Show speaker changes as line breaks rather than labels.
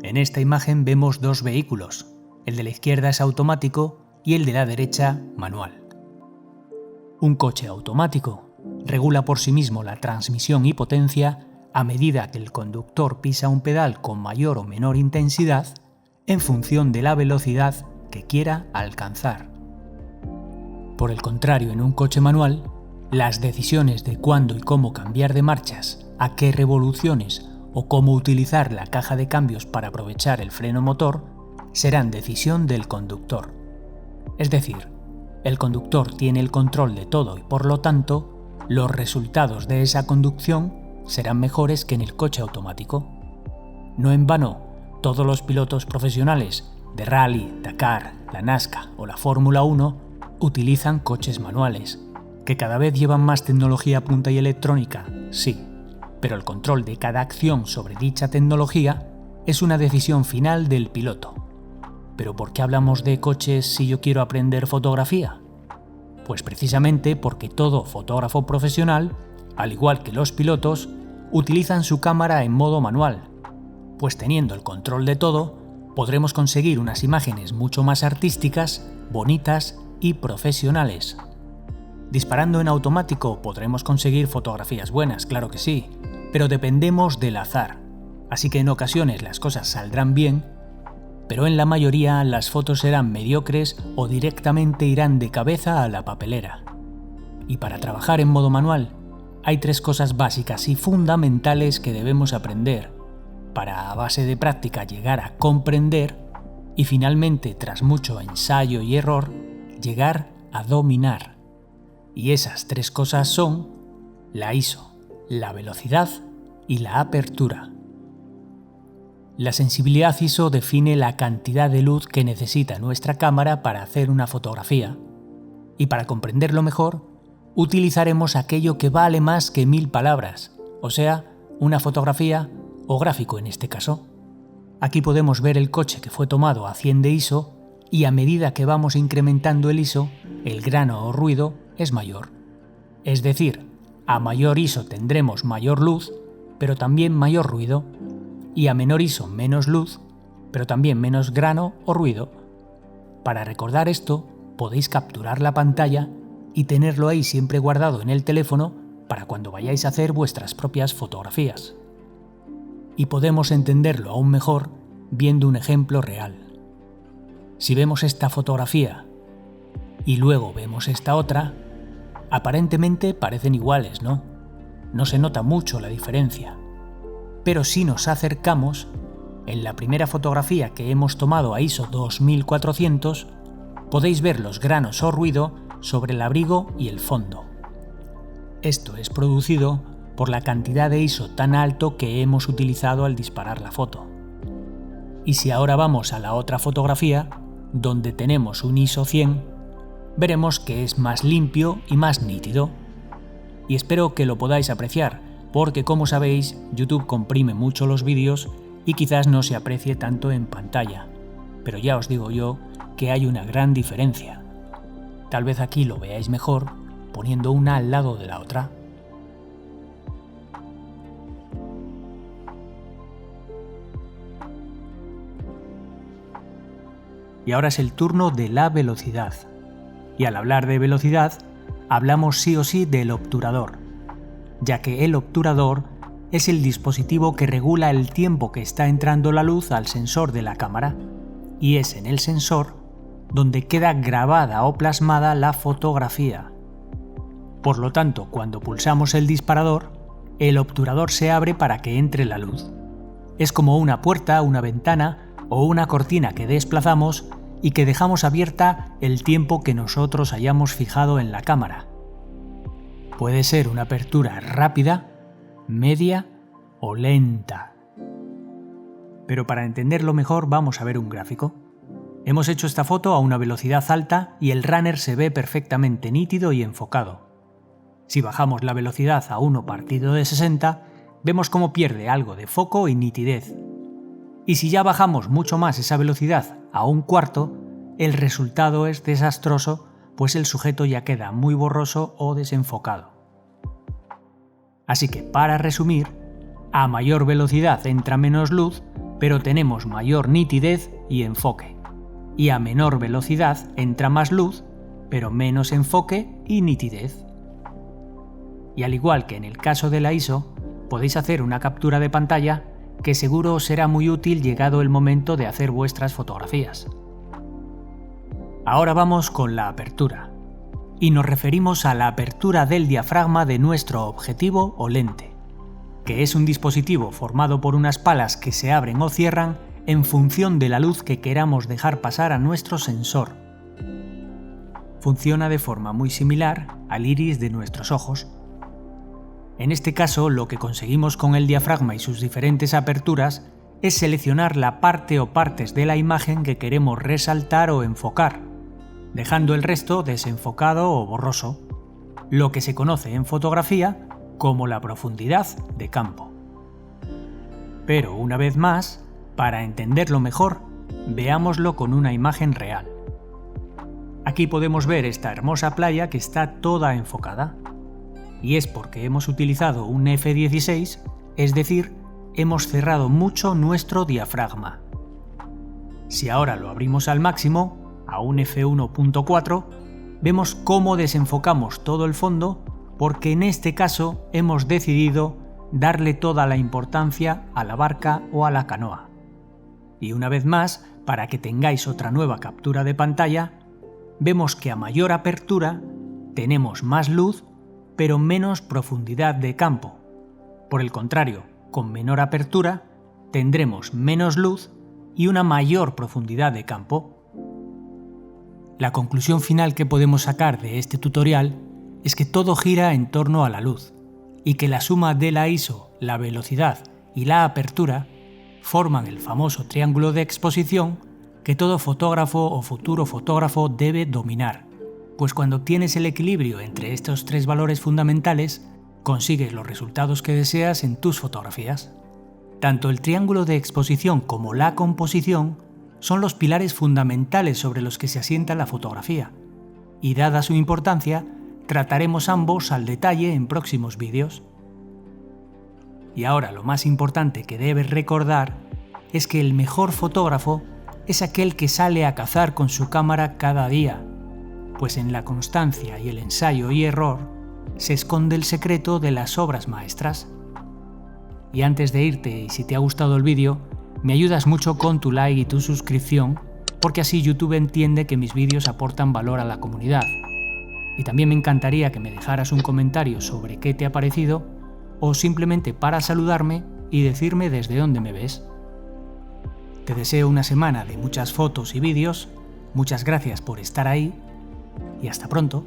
En esta imagen vemos dos vehículos, el de la izquierda es automático y el de la derecha manual. Un coche automático regula por sí mismo la transmisión y potencia a medida que el conductor pisa un pedal con mayor o menor intensidad en función de la velocidad que quiera alcanzar. Por el contrario, en un coche manual, las decisiones de cuándo y cómo cambiar de marchas, a qué revoluciones o cómo utilizar la caja de cambios para aprovechar el freno motor serán decisión del conductor. Es decir, el conductor tiene el control de todo y por lo tanto, los resultados de esa conducción serán mejores que en el coche automático. No en vano, todos los pilotos profesionales de Rally, Dakar, la NASCAR o la Fórmula 1 utilizan coches manuales, que cada vez llevan más tecnología punta y electrónica, sí, pero el control de cada acción sobre dicha tecnología es una decisión final del piloto. ¿Pero por qué hablamos de coches si yo quiero aprender fotografía? Pues precisamente porque todo fotógrafo profesional, al igual que los pilotos, utilizan su cámara en modo manual, pues teniendo el control de todo, podremos conseguir unas imágenes mucho más artísticas, bonitas y profesionales. Disparando en automático podremos conseguir fotografías buenas, claro que sí, pero dependemos del azar, así que en ocasiones las cosas saldrán bien, pero en la mayoría las fotos serán mediocres o directamente irán de cabeza a la papelera. Y para trabajar en modo manual, hay 3 cosas básicas y fundamentales que debemos aprender, para a base de práctica llegar a comprender y finalmente, tras mucho ensayo y error, llegar a dominar. Y esas 3 cosas son la ISO, la velocidad y la apertura. La sensibilidad ISO define la cantidad de luz que necesita nuestra cámara para hacer una fotografía. Y para comprenderlo mejor, utilizaremos aquello que vale más que 1000 palabras, o sea, una fotografía o gráfico en este caso. Aquí podemos ver el coche que fue tomado a 100 de ISO y a medida que vamos incrementando el ISO, el grano o ruido es mayor. Es decir, a mayor ISO tendremos mayor luz, pero también mayor ruido, y a menor ISO menos luz, pero también menos grano o ruido. Para recordar esto, podéis capturar la pantalla y tenerlo ahí siempre guardado en el teléfono para cuando vayáis a hacer vuestras propias fotografías. Y podemos entenderlo aún mejor viendo un ejemplo real. Si vemos esta fotografía y luego vemos esta otra, aparentemente parecen iguales, ¿no? No se nota mucho la diferencia. Pero si nos acercamos, en la primera fotografía que hemos tomado a ISO 2400, podéis ver los granos o ruido sobre el abrigo y el fondo. Esto es producido por la cantidad de ISO tan alto que hemos utilizado al disparar la foto. Y si ahora vamos a la otra fotografía, donde tenemos un ISO 100, veremos que es más limpio y más nítido. Y espero que lo podáis apreciar, porque como sabéis, YouTube comprime mucho los vídeos y quizás no se aprecie tanto en pantalla. Pero ya os digo yo que hay una gran diferencia. Tal vez aquí lo veáis mejor poniendo una al lado de la otra. Y ahora es el turno de la velocidad. Y al hablar de velocidad, hablamos sí o sí del obturador, ya que el obturador es el dispositivo que regula el tiempo que está entrando la luz al sensor de la cámara, y es en el sensor donde queda grabada o plasmada la fotografía. Por lo tanto, cuando pulsamos el disparador, el obturador se abre para que entre la luz. Es como una puerta, una ventana o una cortina que desplazamos y que dejamos abierta el tiempo que nosotros hayamos fijado en la cámara. Puede ser una apertura rápida, media o lenta. Pero para entenderlo mejor vamos a ver un gráfico. Hemos hecho esta foto a una velocidad alta y el runner se ve perfectamente nítido y enfocado. Si bajamos la velocidad a 1/60, vemos cómo pierde algo de foco y nitidez. Y si ya bajamos mucho más esa velocidad a 1/4, el resultado es desastroso, pues el sujeto ya queda muy borroso o desenfocado. Así que, para resumir, a mayor velocidad entra menos luz, pero tenemos mayor nitidez y enfoque. Y a menor velocidad entra más luz, pero menos enfoque y nitidez. Y al igual que en el caso de la ISO, podéis hacer una captura de pantalla que seguro os será muy útil llegado el momento de hacer vuestras fotografías. Ahora vamos con la apertura, y nos referimos a la apertura del diafragma de nuestro objetivo o lente, que es un dispositivo formado por unas palas que se abren o cierran en función de la luz que queramos dejar pasar a nuestro sensor. Funciona de forma muy similar al iris de nuestros ojos. En este caso, lo que conseguimos con el diafragma y sus diferentes aperturas es seleccionar la parte o partes de la imagen que queremos resaltar o enfocar, dejando el resto desenfocado o borroso, lo que se conoce en fotografía como la profundidad de campo. Pero una vez más, para entenderlo mejor, veámoslo con una imagen real. Aquí podemos ver esta hermosa playa que está toda enfocada. Y es porque hemos utilizado un f16, es decir, hemos cerrado mucho nuestro diafragma. Si ahora lo abrimos al máximo, a un f1.4, vemos cómo desenfocamos todo el fondo porque en este caso hemos decidido darle toda la importancia a la barca o a la canoa. Y una vez más, para que tengáis otra nueva captura de pantalla, vemos que a mayor apertura tenemos más luz pero menos profundidad de campo. Por el contrario, con menor apertura tendremos menos luz y una mayor profundidad de campo. La conclusión final que podemos sacar de este tutorial es que todo gira en torno a la luz y que la suma de la ISO, la velocidad y la apertura forman el famoso triángulo de exposición que todo fotógrafo o futuro fotógrafo debe dominar. Pues cuando obtienes el equilibrio entre estos tres valores fundamentales, consigues los resultados que deseas en tus fotografías. Tanto el triángulo de exposición como la composición son los pilares fundamentales sobre los que se asienta la fotografía, y dada su importancia, trataremos ambos al detalle en próximos vídeos. Y ahora lo más importante que debes recordar es que el mejor fotógrafo es aquel que sale a cazar con su cámara cada día, pues en la constancia y el ensayo y error se esconde el secreto de las obras maestras. Y antes de irte, y si te ha gustado el vídeo, me ayudas mucho con tu like y tu suscripción, porque así YouTube entiende que mis vídeos aportan valor a la comunidad. Y también me encantaría que me dejaras un comentario sobre qué te ha parecido, o simplemente para saludarme y decirme desde dónde me ves. Te deseo una semana de muchas fotos y vídeos, muchas gracias por estar ahí, y hasta pronto.